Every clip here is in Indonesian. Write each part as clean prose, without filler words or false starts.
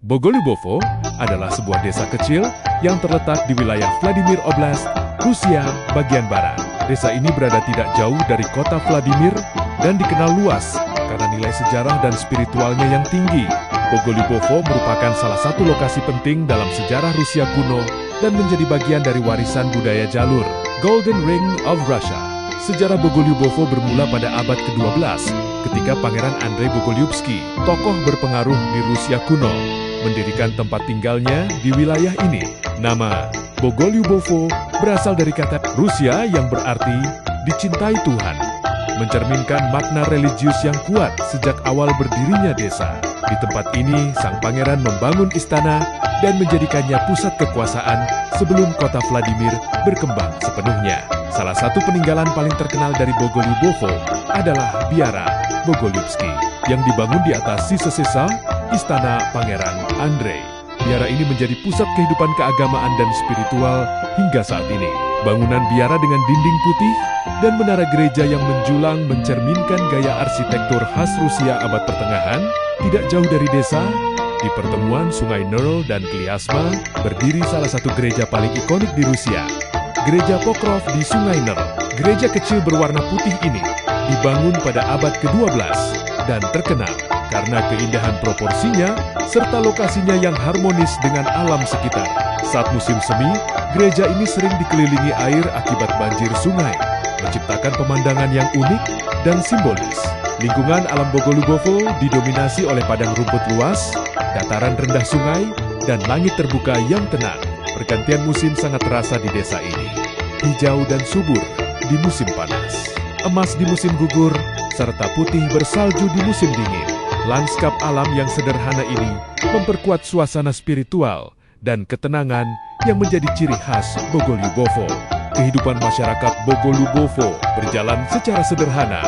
Bogolyubovo adalah sebuah desa kecil yang terletak di wilayah Vladimir Oblast, Rusia bagian barat. Desa ini berada tidak jauh dari kota Vladimir dan dikenal luas karena nilai sejarah dan spiritualnya yang tinggi. Bogolyubovo merupakan salah satu lokasi penting dalam sejarah Rusia kuno dan menjadi bagian dari warisan budaya jalur Golden Ring of Russia. Sejarah Bogolyubovo bermula pada abad ke-12 ketika Pangeran Andrei Bogolyubsky, tokoh berpengaruh di Rusia kuno, mendirikan tempat tinggalnya di wilayah ini. Nama Bogolyubovo berasal dari kata Rusia yang berarti dicintai Tuhan, mencerminkan makna religius yang kuat sejak awal berdirinya desa. Di tempat ini, sang pangeran membangun istana dan menjadikannya pusat kekuasaan sebelum kota Vladimir berkembang sepenuhnya. Salah satu peninggalan paling terkenal dari Bogolyubovo adalah Biara Bogolyubsky yang dibangun di atas sisa-sisa istana Pangeran Andrei. Biara ini menjadi pusat kehidupan keagamaan dan spiritual hingga saat ini. Bangunan biara dengan dinding putih dan menara gereja yang menjulang mencerminkan gaya arsitektur khas Rusia abad pertengahan. Tidak jauh dari desa, di pertemuan Sungai Nerl dan Kliasma, berdiri salah satu gereja paling ikonik di Rusia, Gereja Pokrov di Sungai Nerl. Gereja kecil berwarna putih ini dibangun pada abad ke-12 dan terkenal karena keindahan proporsinya serta lokasinya yang harmonis dengan alam sekitar. Saat musim semi, gereja ini sering dikelilingi air akibat banjir sungai, menciptakan pemandangan yang unik dan simbolis. Lingkungan alam Bogolyubovo didominasi oleh padang rumput luas, dataran rendah sungai, dan langit terbuka yang tenang. Pergantian musim sangat terasa di desa ini. Hijau dan subur di musim panas, emas di musim gugur, serta putih bersalju di musim dingin. Lanskap alam yang sederhana ini memperkuat suasana spiritual dan ketenangan yang menjadi ciri khas Bogolyubovo. Kehidupan masyarakat Bogolyubovo berjalan secara sederhana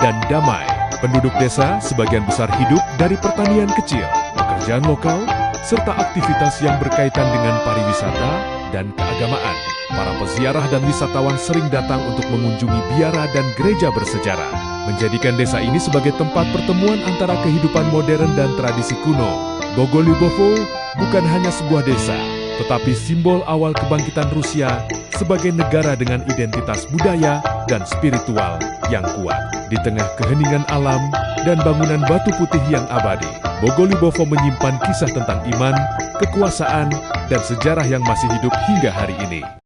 dan damai. Penduduk desa sebagian besar hidup dari pertanian kecil, pekerjaan lokal, serta aktivitas yang berkaitan dengan pariwisata dan keagamaan. Para peziarah dan wisatawan sering datang untuk mengunjungi biara dan gereja bersejarah, menjadikan desa ini sebagai tempat pertemuan antara kehidupan modern dan tradisi kuno. Bogolyubovo bukan hanya sebuah desa, tetapi simbol awal kebangkitan Rusia sebagai negara dengan identitas budaya dan spiritual yang kuat. Di tengah keheningan alam dan bangunan batu putih yang abadi, Bogolyubovo menyimpan kisah tentang iman, kekuasaan, dan sejarah yang masih hidup hingga hari ini.